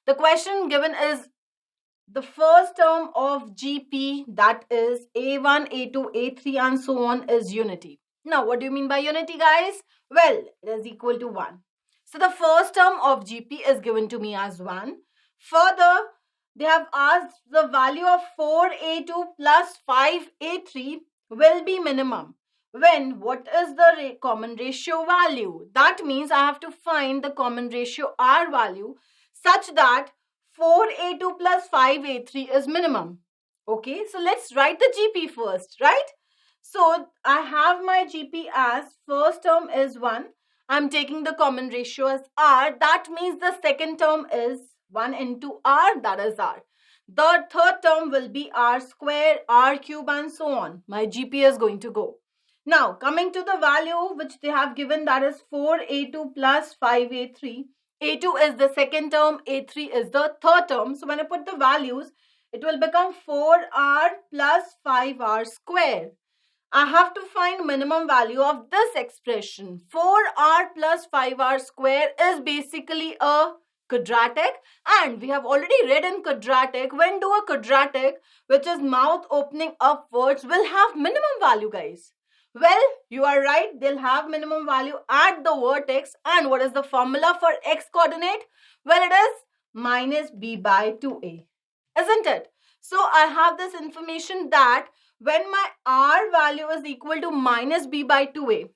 The question given is the first term of GP, that is A1, A2, A3 and so on, is unity. Now, what do you mean by unity, guys? Well, it is equal to 1. So the first term of GP is given to me as 1. Further, they have asked the value of 4A2 plus 5A3 will be minimum when what is the common ratio value? That means I have to find the common ratio R value such that 4A2 plus 5A3 is minimum. Okay, so let's write the GP first, right? So I have my GP as first term is 1. I'm taking the common ratio as R. That means the second term is 1 into R, that is R. The third term will be R square, R cube and so on. My GP is going to go. Now coming to the value which they have given, that is 4A2 plus 5A3. A2 is the second term, A3 is the third term. So when I put the values, it will become 4R plus 5R square. I have to find minimum value of this expression. 4R plus 5R square is basically a quadratic, and we have already read in quadratic, when do a quadratic which is mouth opening upwards will have minimum value, guys? Well, you are right, they'll have minimum value at the vertex. And what is the formula for x coordinate? Well, it is minus b by 2a, isn't it? So I have this information that when my r value is equal to minus b by 2a,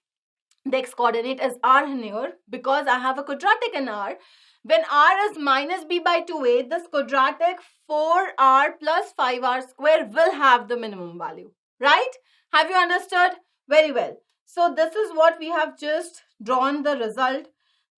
the x coordinate is r here because I have a quadratic in r. When r is minus b by 2a, this quadratic 4r plus 5r square will have the minimum value, right? Have you understood? Very well. So this is what we have just drawn the result,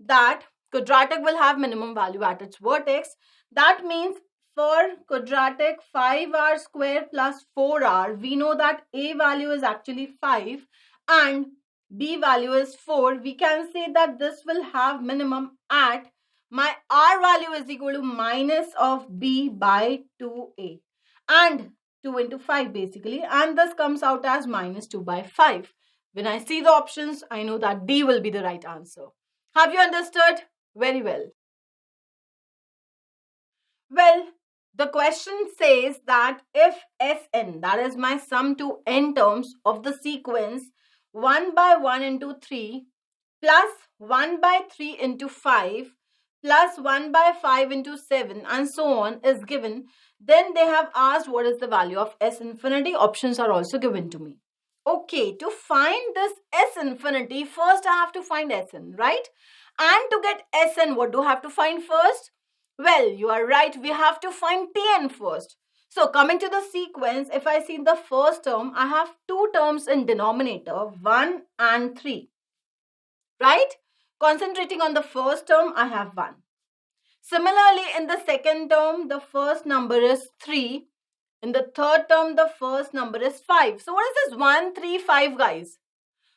that quadratic will have minimum value at its vertex. That means for quadratic 5r square plus 4r, we know that a value is actually 5 and b value is 4. We can say that this will have minimum at my r value is equal to minus of b by 2a and 2 into 5 basically, and this comes out as minus 2 by 5. When I see the options, I know that D will be the right answer. Have you understood? Very well. Well, the question says that if Sn, that is my sum to n terms of the sequence 1 by 1 into 3 plus 1 by 3 into 5 plus 1 by 5 into 7 and so on is given, then they have asked what is the value of S infinity. Options are also given to me. Okay, to find this S infinity, first I have to find Sn, right? And to get Sn, what do I have to find first? Well, you are right, we have to find Tn first. So coming to the sequence, if I see the first term, I have two terms in denominator, 1 and 3, right? Concentrating on the first term, I have 1. Similarly, in the second term, the first number is 3. In the third term, the first number is 5. So what is this 1, 3, 5, guys?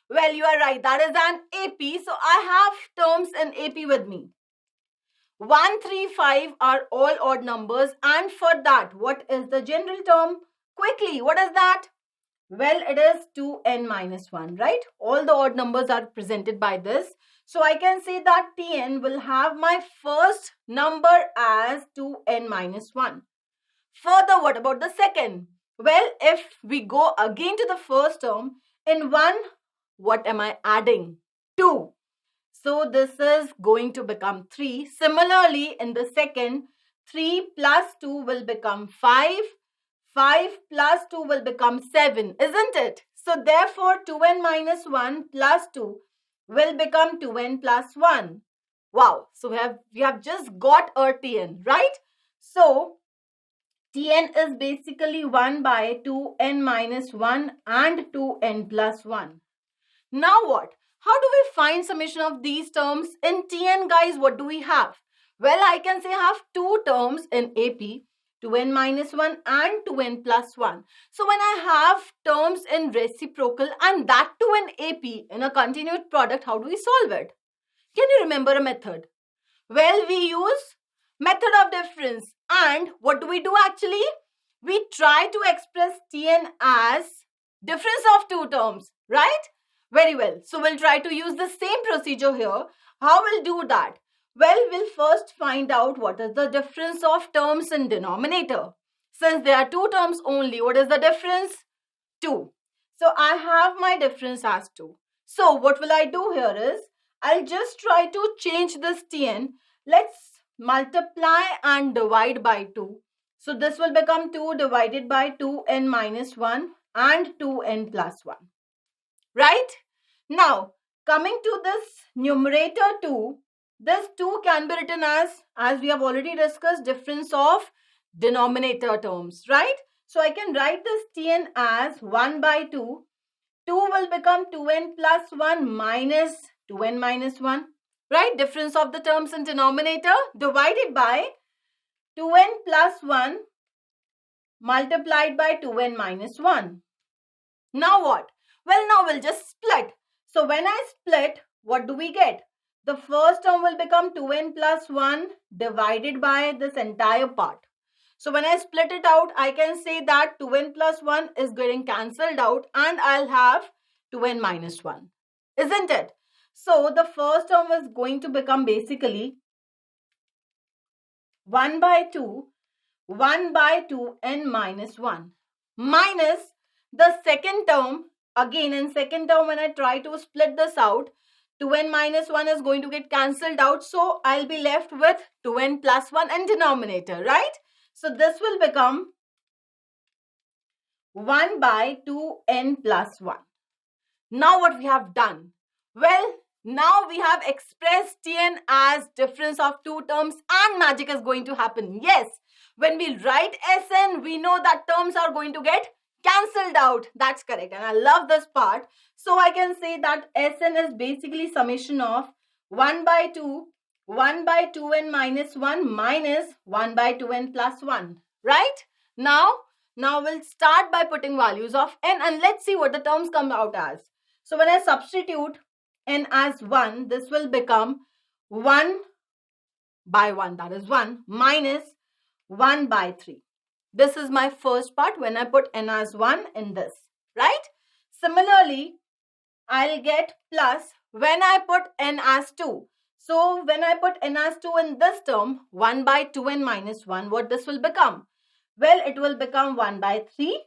Well, you are right, that is an AP. So I have terms in AP with me. 1, 3, 5 are all odd numbers, and for that, what is the general term? Quickly, what is that? Well, it is 2n minus 1, right? All the odd numbers are presented by this. So I can say that Tn will have my first number as 2n minus 1. Further, what about the second? Well, if we go again to the first term, in 1, what am I adding? 2. So this is going to become 3. Similarly, in the second, 3 plus 2 will become 5. 5 plus 2 will become 7, isn't it? So therefore, 2n minus 1 plus 2 will become 2n plus 1. Wow. So we have just got our Tn, right? So Tn is basically 1 by 2n minus 1 and 2n plus 1. Now what? How do we find summation of these terms? In Tn, guys, what do we have? Well, I can say I have two terms in AP, 2n minus 1 and 2n plus 1. So when I have terms in reciprocal and that too in AP in a continued product, how do we solve it? Can you remember a method? Well, we use method of difference. And what do we do actually? We try to express Tn as difference of two terms, right? Very well. So we'll try to use the same procedure here. How we'll do that? Well, we'll first find out what is the difference of terms in denominator. Since there are two terms only, what is the difference? 2. So I have my difference as 2. So what will I do here is, I'll just try to change this Tn. Let's multiply and divide by 2. So this will become 2 divided by 2n minus 1 and 2n plus 1. Right? Now, coming to this numerator 2, this 2 can be written as we have already discussed, difference of denominator terms, right? So I can write this Tn as 1 by 2. 2 will become 2n plus 1 minus 2n minus 1, right? Difference of the terms in denominator divided by 2n plus 1 multiplied by 2n minus 1. Now what? Well, now we'll just split. So when I split, what do we get? The first term will become 2n plus 1 divided by this entire part. So when I split it out, I can say that 2n plus 1 is getting cancelled out and I'll have 2n minus 1. Isn't it? So the first term is going to become basically 1 by 2 2n minus 1 minus the second term. Again, in second term, when I try to split this out, 2n minus 1 is going to get cancelled out. So I'll be left with 2n plus 1 in denominator, right? So this will become 1 by 2n plus 1. Now what we have done? Well, now we have expressed Tn as difference of two terms and magic is going to happen. Yes, when we write Sn, we know that terms are going to get cancelled out. That's correct. And I love this part. So I can say that Sn is basically summation of 1 by 2n minus 1 minus 1 by 2n plus 1. Right? Now we'll start by putting values of n and let's see what the terms come out as. So when I substitute n as 1, this will become 1 by 1, that is 1, minus 1 by 3. This is my first part when I put n as 1 in this, right? Similarly, I'll get plus when I put n as 2. So when I put n as 2 in this term, 1 by 2n minus 1, what this will become? Well, it will become 1 by 3,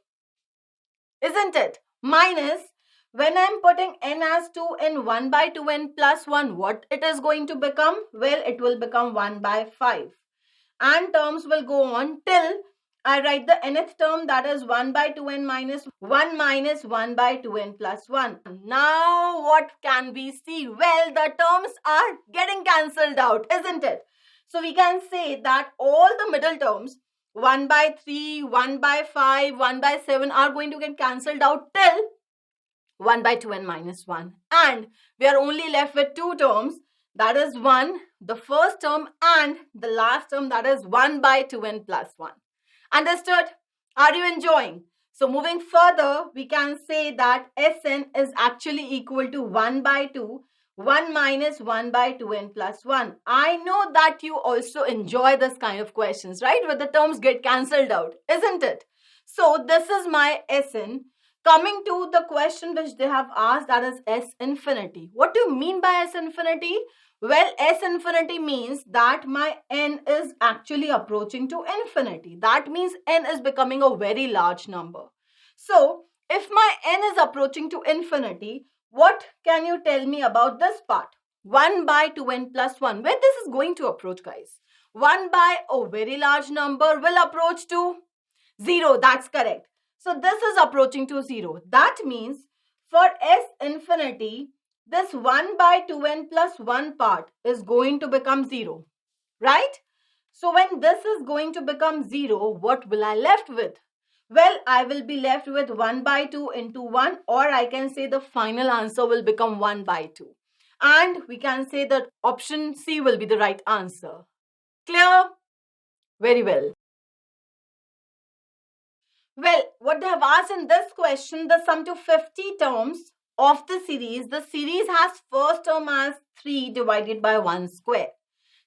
isn't it? Minus when I'm putting n as 2 in 1 by 2n plus 1, what it is going to become? Well, it will become 1 by 5. And terms will go on till I write the nth term, that is 1 by 2n minus 1 minus 1 by 2n plus 1. Now what can we see? Well, the terms are getting cancelled out, isn't it? So we can say that all the middle terms, 1 by 3, 1 by 5, 1 by 7 are going to get cancelled out till 1 by 2n minus 1. And we are only left with two terms, that is 1, the first term, and the last term, that is 1 by 2n plus 1. Understood? Are you enjoying? So moving further, we can say that Sn is actually equal to 1 by 2, 1 minus 1 by 2n plus 1. I know that you also enjoy this kind of questions, right? Where the terms get cancelled out, isn't it? So this is my Sn. Coming to the question which they have asked, that is S infinity. What do you mean by S infinity? Well, S infinity means that my n is actually approaching to infinity. That means n is becoming a very large number. So, if my n is approaching to infinity, what can you tell me about this part? 1 by 2n plus 1. Where this is going to approach, guys? 1 by a very large number will approach to 0. That's correct. So this is approaching to 0. That means for S infinity, this 1 by 2n plus 1 part is going to become 0. Right? So when this is going to become 0, what will I left with? Well, I will be left with 1 by 2 into 1, or I can say the final answer will become 1 by 2. And we can say that option C will be the right answer. Clear? Very well. Well, what they have asked in this question, the sum to 50 terms of the series has first term as 3 divided by 1 square.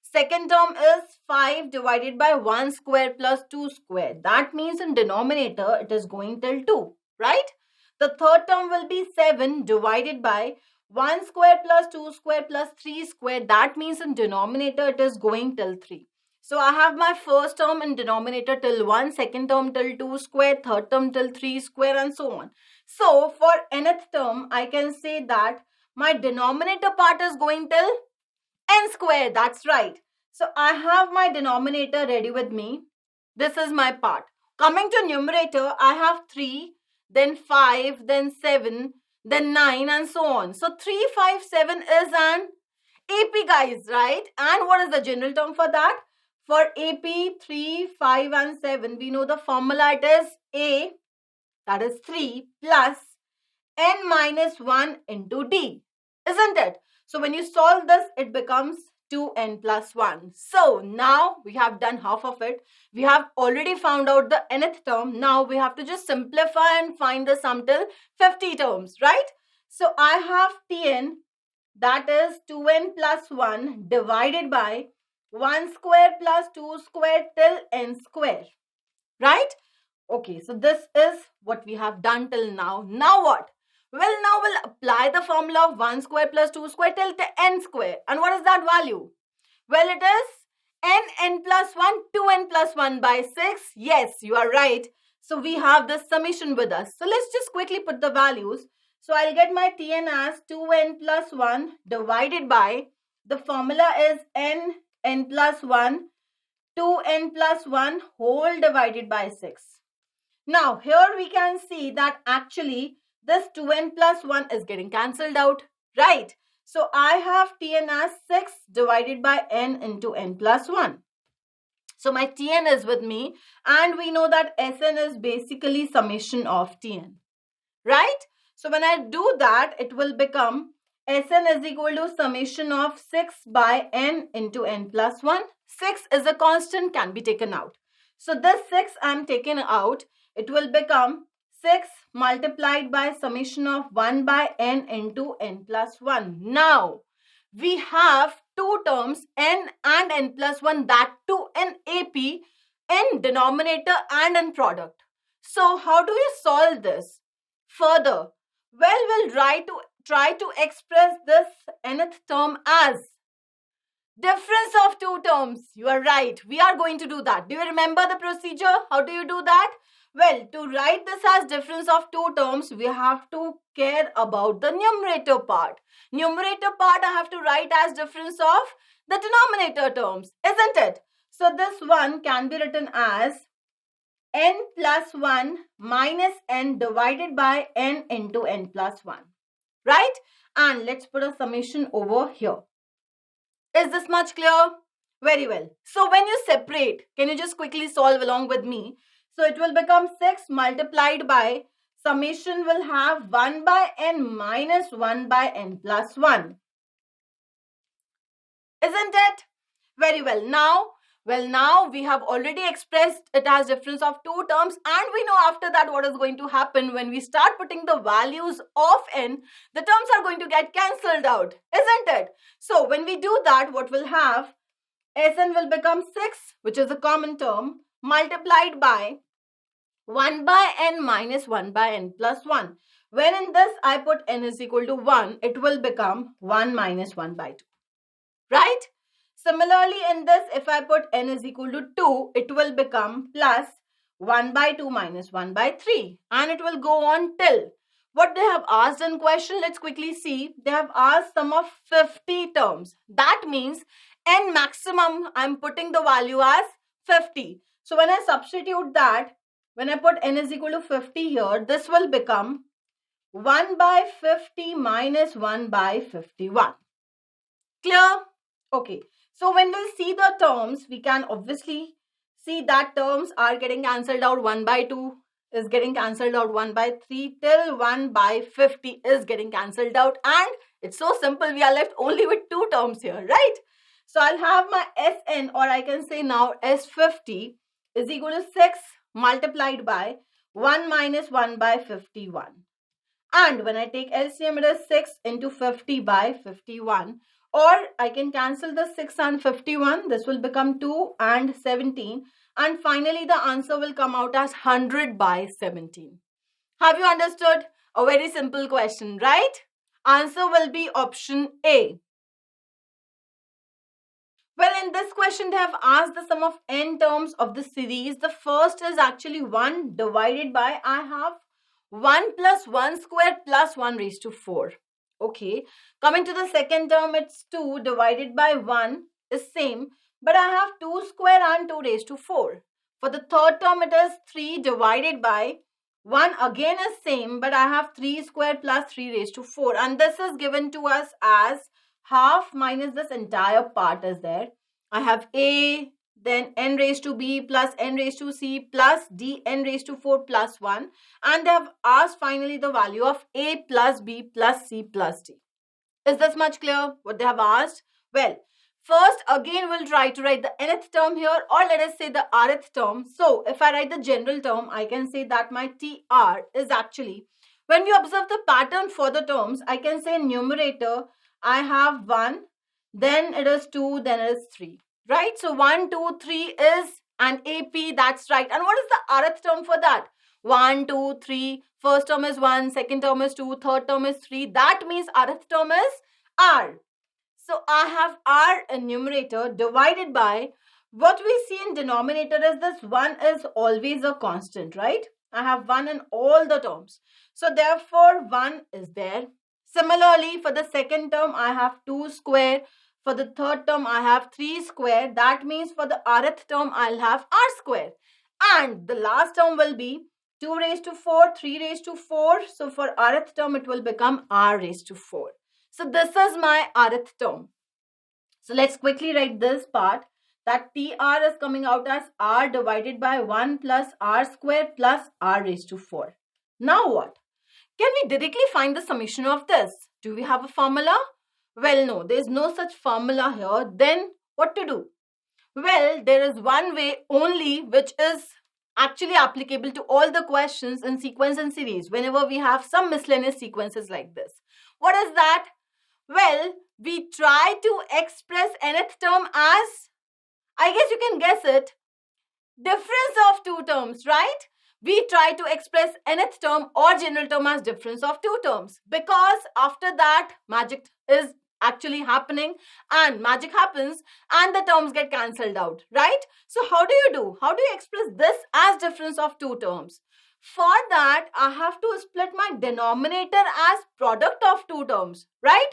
Second term is 5 divided by 1 square plus 2 square. That means in denominator, it is going till 2, right? The third term will be 7 divided by 1 square plus 2 square plus 3 square. That means in denominator it is going till 3. So I have my first term in denominator till 1, second term till 2 square, third term till 3 square, and so on. So for nth term, I can say that my denominator part is going till n square. That's right. So I have my denominator ready with me. This is my part. Coming to numerator, I have 3, then 5, then 7, then 9, and so on. So 3, 5, 7 is an AP, guys, right? And what is the general term for that? For AP 3, 5, and 7, we know the formula. It is A, that is 3, plus n minus 1 into D, isn't it? So when you solve this, it becomes 2n plus 1. So now we have done half of it. We have already found out the nth term. Now we have to just simplify and find the sum till 50 terms, right? So I have Tn, that is 2n plus 1 divided by 1 square plus 2 square till n square, right? Okay, so this is what we have done till now. Now what? Well, now we'll apply the formula of 1 square plus 2 square till n square. And what is that value? Well, it is n plus 1, 2n plus 1 by 6. Yes, you are right. So we have this summation with us. So let's just quickly put the values. So I'll get my Tn as 2n plus 1 divided by, the formula is n plus 1, 2n plus 1 whole divided by 6. Now here we can see that actually this 2n plus 1 is getting cancelled out, right? So I have Tn as 6 divided by n into n plus 1. So my Tn is with me, and we know that Sn is basically summation of Tn, right? So when I do that, it will become Sn is equal to summation of 6 by n into n plus 1. 6 is a constant, can be taken out. So this 6 I am taking out. It will become 6 multiplied by summation of 1 by n into n plus 1. Now, we have two terms, n and n plus 1, that too in AP, in denominator and in product. So, how do we solve this further? Well, we'll try to express this nth term as difference of two terms. You are right. We are going to do that. Do you remember the procedure? How do you do that? Well, to write this as difference of two terms, we have to care about the numerator part. Numerator part I have to write as difference of the denominator terms, isn't it? So this one can be written as n plus 1 minus n divided by n into n plus 1, right? And let's put a summation over here. Is this much clear? Very well. So when you separate, can you just quickly solve along with me? So it will become 6 multiplied by, summation will have 1 by n minus 1 by n plus 1. Isn't it? Very well. Now we have already expressed it as difference of two terms, and we know after that what is going to happen when we start putting the values of n, the terms are going to get cancelled out, isn't it? So when we do that, what we'll have, Sn will become 6, which is a common term, multiplied by 1 by n minus 1 by n plus 1. When in this I put n is equal to 1, it will become 1 minus 1 by 2. Right? Similarly, in this, if I put n is equal to 2, it will become plus 1 by 2 minus 1 by 3. And it will go on till. What they have asked in question, let's quickly see. They have asked sum of 50 terms. That means n maximum, I'm putting the value as 50. So when I substitute that, when I put n is equal to 50 here, this will become 1 by 50 minus 1 by 51. Clear? Okay. So when we'll see the terms, we can obviously see that terms are getting cancelled out. 1 by 2 is getting cancelled out. 1 by 3 till 1 by 50 is getting cancelled out. And it's so simple. We are left only with two terms here, right? So I'll have my Sn, or I can say now S50 is equal to 6 multiplied by 1 minus 1 by 51. And when I take LCM, it is 6 into 50 by 51. Or I can cancel the 6 and 51. This will become 2 and 17. And finally, the answer will come out as 100 by 17. Have you understood? A very simple question, right? Answer will be option A. Well, in this question, they have asked the sum of n terms of the series. The first is actually 1 divided by, I have 1 plus 1 square plus 1 raised to 4. Okay. Coming to the second term, it's 2 divided by 1 is same. But I have 2 square and 2 raised to 4. For the third term, it is 3 divided by 1 again is same. But I have 3 square plus 3 raised to 4. And this is given to us as half minus this entire part is there. I have a, then n raised to b plus n raised to c plus d n raised to 4 plus 1. And they have asked finally the value of a plus b plus c plus d. Is this much clear what they have asked? Well, first again we'll try to write the nth term here, or let us say the rth term. So if I write the general term, I can say that my tr is actually, when we observe the pattern for the terms, I can say numerator I have 1, then it is 2, then it is 3, right? So 1, 2, 3 is an AP, that's right. And what is the rth term for that? 1, 2, 3, first term is 1, second term is 2, third term is 3. That means rth term is R. So I have R in numerator divided by, what we see in denominator is this 1 is always a constant, right? I have 1 in all the terms. So therefore 1 is there. Similarly, for the second term, I have 2 square. For the third term, I have 3 square. That means for the rth term, I'll have r square. And the last term will be 2 raised to 4, 3 raised to 4. So for rth term, it will become r raised to 4. So this is my rth term. So let's quickly write this part, that TR is coming out as R divided by 1 plus R square plus R raised to 4. Now what? Can we directly find the summation of this? Do we have a formula? Well, no, there is no such formula here. Then what to do? Well, there is one way only which is actually applicable to all the questions in sequence and series whenever we have some miscellaneous sequences like this. What is that? Well, we try to express nth term as, I guess you can guess it, difference of two terms, right? We try to express nth term or general term as difference of two terms, because after that magic is actually happening and magic happens and the terms get cancelled out, right? So how do you do? How do you express this as difference of two terms? For that, I have to split my denominator as product of two terms, right?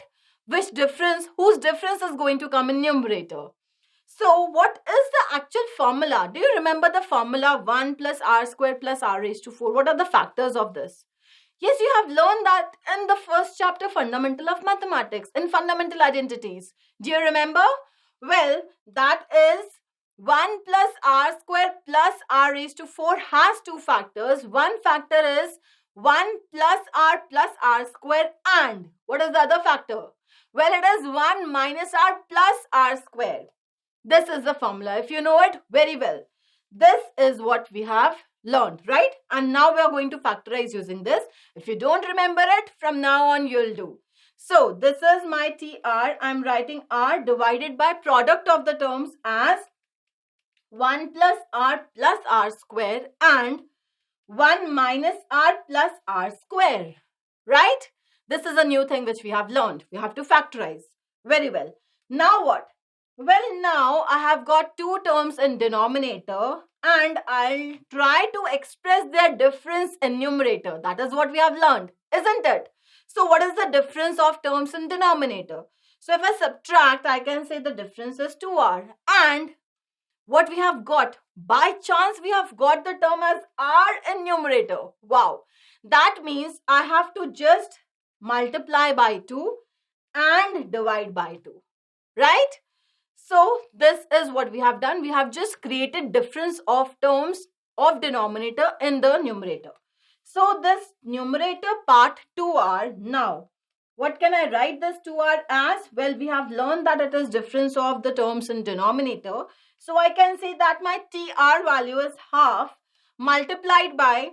Which difference, whose difference is going to come in numerator? So what is the actual formula? Do you remember the formula 1 plus r square plus r raised to 4? What are the factors of this? Yes, you have learned that in the first chapter, Fundamental of Mathematics, in Fundamental Identities. Do you remember? Well, that is 1 plus r square plus r raised to 4 has two factors. One factor is 1 plus r square, and what is the other factor? Well, it is 1 minus r plus r square. This is the formula. If you know it very well, this is what we have learned, right? And now we are going to factorize using this. If you don't remember it, from now on you'll do. So this is my TR. I'm writing R divided by product of the terms as 1 plus r square and 1 minus r plus r square, right? This is a new thing which we have learned. We have to factorize. Very well. Now what? Well, now I have got two terms in denominator and I'll try to express their difference in numerator. That is what we have learned, isn't it? So what is the difference of terms in denominator? So if I subtract, I can say the difference is 2r. And what we have got, by chance we have got the term as r in numerator. Wow. That means I have to just multiply by 2 and divide by 2, right? So this is what we have done. We have just created difference of terms of denominator in the numerator. So this numerator part 2r. Now, what can I write this 2r as? Well, we have learned that it is difference of the terms in denominator. So I can say that my TR value is half multiplied by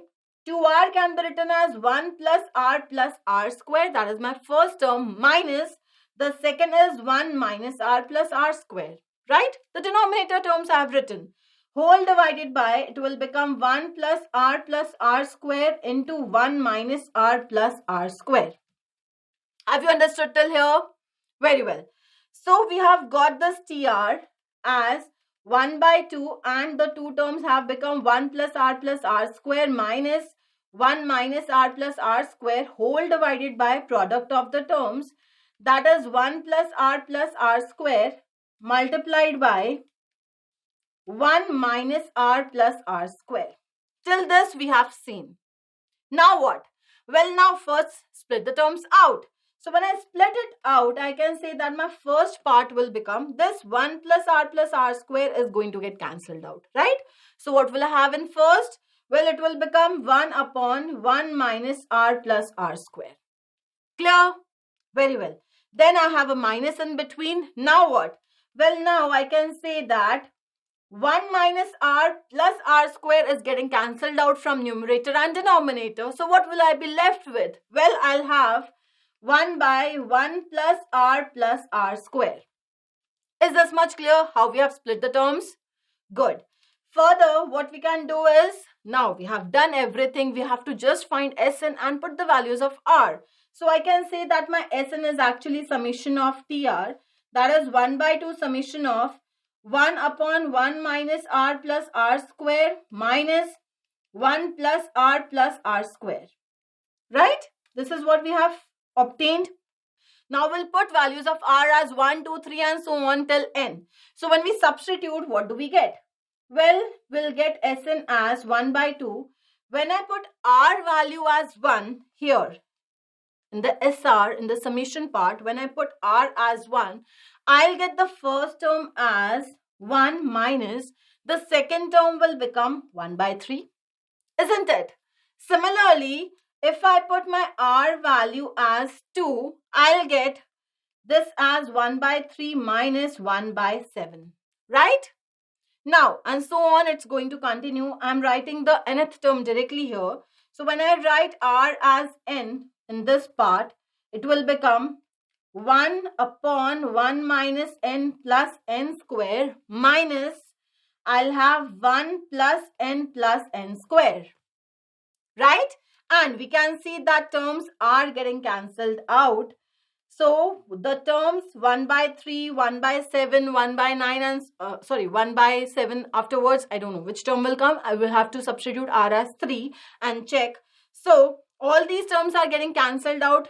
2r can be written as 1 plus r square. That is my first term, minus the second is 1 minus r plus r square, right? The denominator terms I have written. Whole divided by, it will become 1 plus r square into 1 minus r plus r square. Have you understood till here? Very well. So we have got this TR as 1 by 2, and the two terms have become 1 plus r square minus 1 minus r plus r square whole divided by product of the terms, that is 1 plus r square multiplied by 1 minus r plus r square. Till this we have seen. Now what? Well, now first split the terms out. So when I split it out, I can say that my first part will become this 1 plus r square is going to get cancelled out, right? So what will I have in first? Well, it will become 1 upon 1 minus r plus r square. Clear? Very well. Then I have a minus in between. Now what? Well, now I can say that 1 minus r plus r square is getting cancelled out from numerator and denominator. So what will I be left with? Well, I'll have 1 by 1 plus r square. Is this much clear how we have split the terms? Good. Further, what we can do is, now we have done everything. We have to just find Sn and put the values of r. So I can say that my Sn is actually summation of Tr. That is 1 by 2 summation of 1 upon 1 minus r plus r square minus 1 plus r square. Right? This is what we have obtained. Now we'll put values of r as 1, 2, 3 and so on till n. So when we substitute, what do we get? Well, we'll get Sn as 1 by 2. When I put r value as 1 here, in the SR, in the summation part, when I put r as 1, I'll get the first term as 1 minus the second term will become 1 by 3. Isn't it? Similarly, if I put my r value as 2, I'll get this as 1 by 3 minus 1 by 7. Right? Now, and so on, it's going to continue. I'm writing the nth term directly here. So when I write r as n in this part, it will become 1 upon 1 minus n plus n square minus, I'll have 1 plus n square. Right? And we can see that terms are getting cancelled out. So the terms 1 by 3, 1 by 7, 1 by 9 and 1 by 7 afterwards, I don't know which term will come. I will have to substitute r as 3 and check. So all these terms are getting cancelled out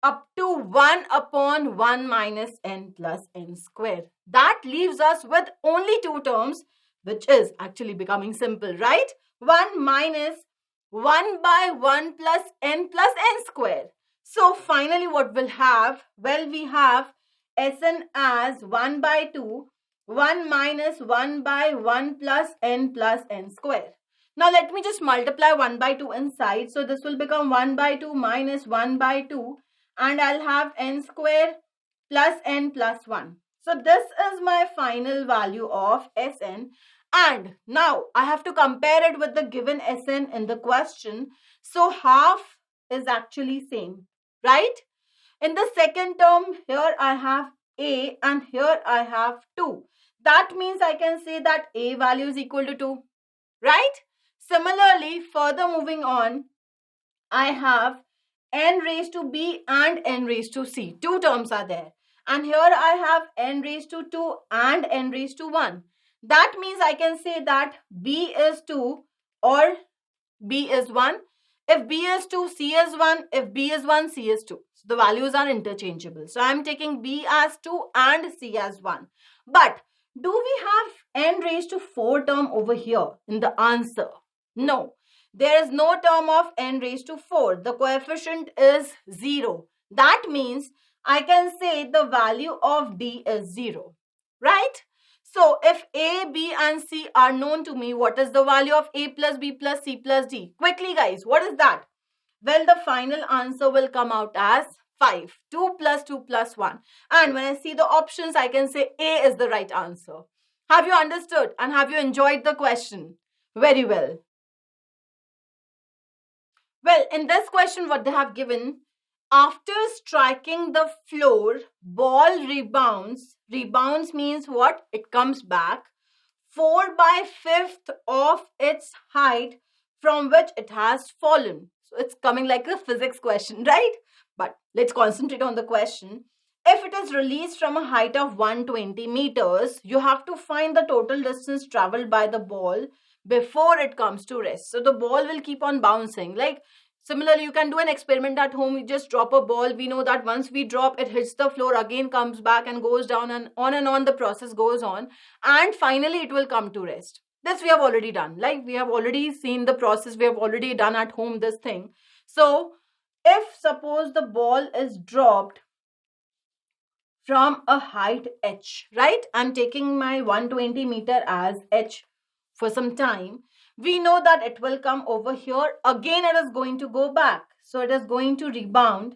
up to 1 upon 1 minus n plus n square. That leaves us with only two terms, which is actually becoming simple, right? 1 minus 1 by 1 plus n square. So finally what we'll have? Well, we have Sn as 1 by 2, 1 minus 1 by 1 plus n square. Now let me just multiply 1 by 2 inside. So this will become 1 by 2 minus 1 by 2 and I'll have n square plus n plus 1. So this is my final value of Sn. And now I have to compare it with the given Sn in the question. So half is actually same, right? In the second term, here I have a and here I have 2. That means I can say that a value is equal to 2, right? Similarly, further moving on, I have n raised to b and n raised to c. Two terms are there. And here I have n raised to 2 and n raised to 1. That means I can say that b is 2 or b is 1. If b is 2, c is 1. If b is 1, c is 2. So the values are interchangeable. So I am taking b as 2 and c as 1. But do we have n raised to 4 term over here in the answer? No. There is no term of n raised to 4. The coefficient is 0. That means I can say the value of d is 0. Right? So if a, b and c are known to me, what is the value of a plus b plus c plus d? Quickly guys, what is that? Well, the final answer will come out as 5. 2 plus 1. And when I see the options, I can say a is the right answer. Have you understood and have you enjoyed the question? Very well. Well, in this question, what they have given, after striking the floor, ball rebounds. Rebounds means what? It comes back 4 by 5th of its height from which it has fallen. So it's coming like a physics question, right? But let's concentrate on the question. If it is released from a height of 120 meters, you have to find the total distance traveled by the ball before it comes to rest. So the ball will keep on bouncing. Like similarly, you can do an experiment at home. You just drop a ball. We know that once we drop, it hits the floor, again comes back and goes down, and on the process goes on. And finally, it will come to rest. This we have already done. Like we have already seen the process. We have already done at home this thing. So if suppose the ball is dropped from a height h, right? I'm taking my 120 meter as h for some time. We know that it will come over here. Again, it is going to go back. So it is going to rebound.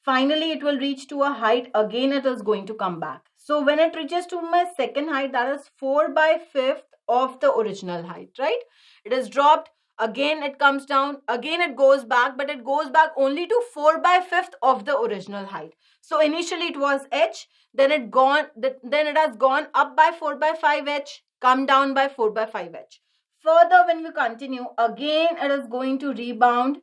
Finally, it will reach to a height. Again, it is going to come back. So when it reaches to my second height, that is 4/5 of the original height, right? It is dropped. Again, it comes down. Again, it goes back, but it goes back only to 4/5 of the original height. So initially it was h, then it has gone up by 4/5h, come down by 4/5h. Further, when we continue, again it is going to rebound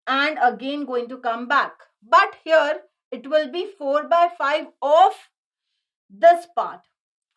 and again going to come back. But here it will be 4/5 of this part,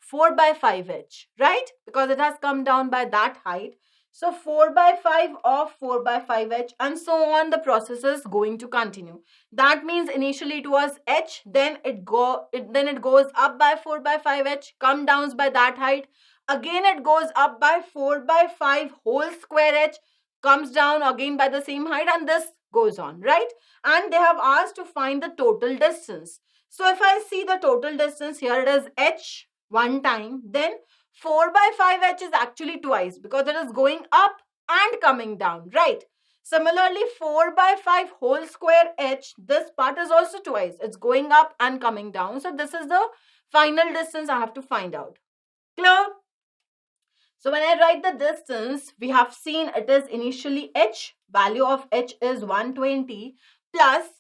4/5h, right? Because it has come down by that height. So 4/5 of 4/5h, and so on. The process is going to continue. That means initially it was h, then it goes up by 4/5h, come down by that height. Again it goes up by 4/5 whole square h, comes down again by the same height, and this goes on, right? And they have asked to find the total distance. So if I see the total distance, here it is h one time, then 4/5h is actually twice because it is going up and coming down, right? Similarly, 4/5 whole square h, this part is also twice. It's going up and coming down. So this is the final distance I have to find out. Clear? So when I write the distance, we have seen it is initially h, value of h is 120 plus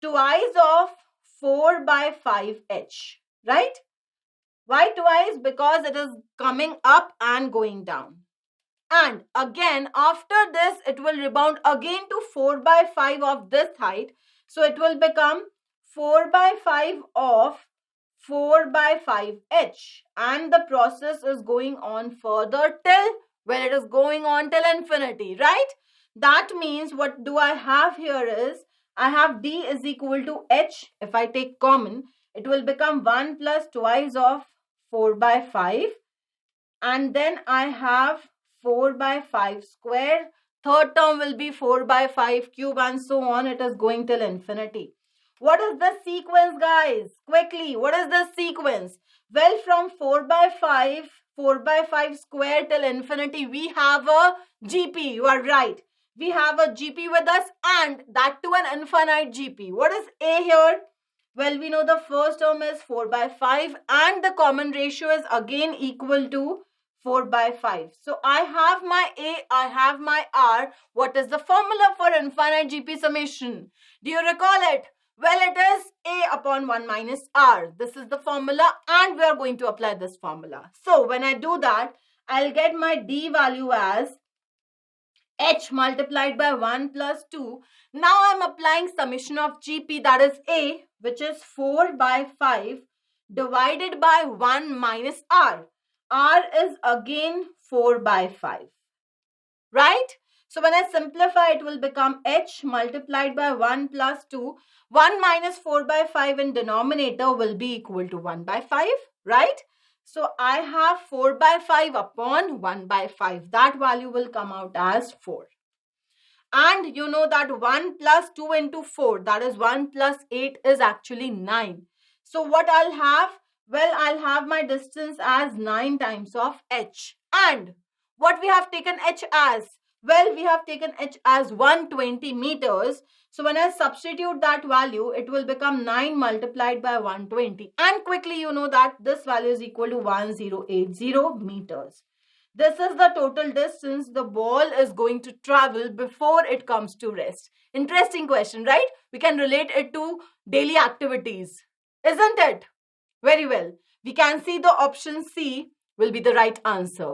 twice of 4/5h, right? Why twice? Because it is coming up and going down. And again, after this, it will rebound again to 4/5 of this height. So it will become 4/5 of 4/5h. And the process is going on further till, well, it is going on till infinity, right? That means what do I have here is, I have d is equal to h. If I take common, it will become 1 plus twice of 4/5, and then I have 4/5 square. Third term will be 4/5 cube, and so on. It is going till infinity. What is the sequence, guys? Quickly, what is the sequence? Well, from 4/5 square till infinity, we have a GP. You are right. We have a GP with us, and that too an infinite GP. What is A here? Well, we know the first term is 4/5 and the common ratio is again equal to 4/5. So I have my A, I have my R. What is the formula for infinite GP summation? Do you recall it? Well, it is A upon 1 minus R. This is the formula and we are going to apply this formula. So when I do that, I'll get my D value as h multiplied by 1 plus 2. Now I'm applying summation of GP, that is A, which is 4/5 divided by 1 minus R. R is again 4/5, right? So when I simplify, it will become h multiplied by 1 plus 2. 1 minus 4/5 in denominator will be equal to 1/5, right? So I have 4/5 upon 1/5. That value will come out as 4. And you know that 1 plus 2 into 4, that is 1 plus 8 is actually 9. So what I'll have? Well, I'll have my distance as 9 times of h. And what we have taken h as? Well, we have taken h as 120 meters. So when I substitute that value, it will become 9 multiplied by 120. And quickly you know that this value is equal to 1080 meters. This is the total distance the ball is going to travel before it comes to rest. Interesting question, right? We can relate it to daily activities, isn't it? Very well. We can see the option C will be the right answer.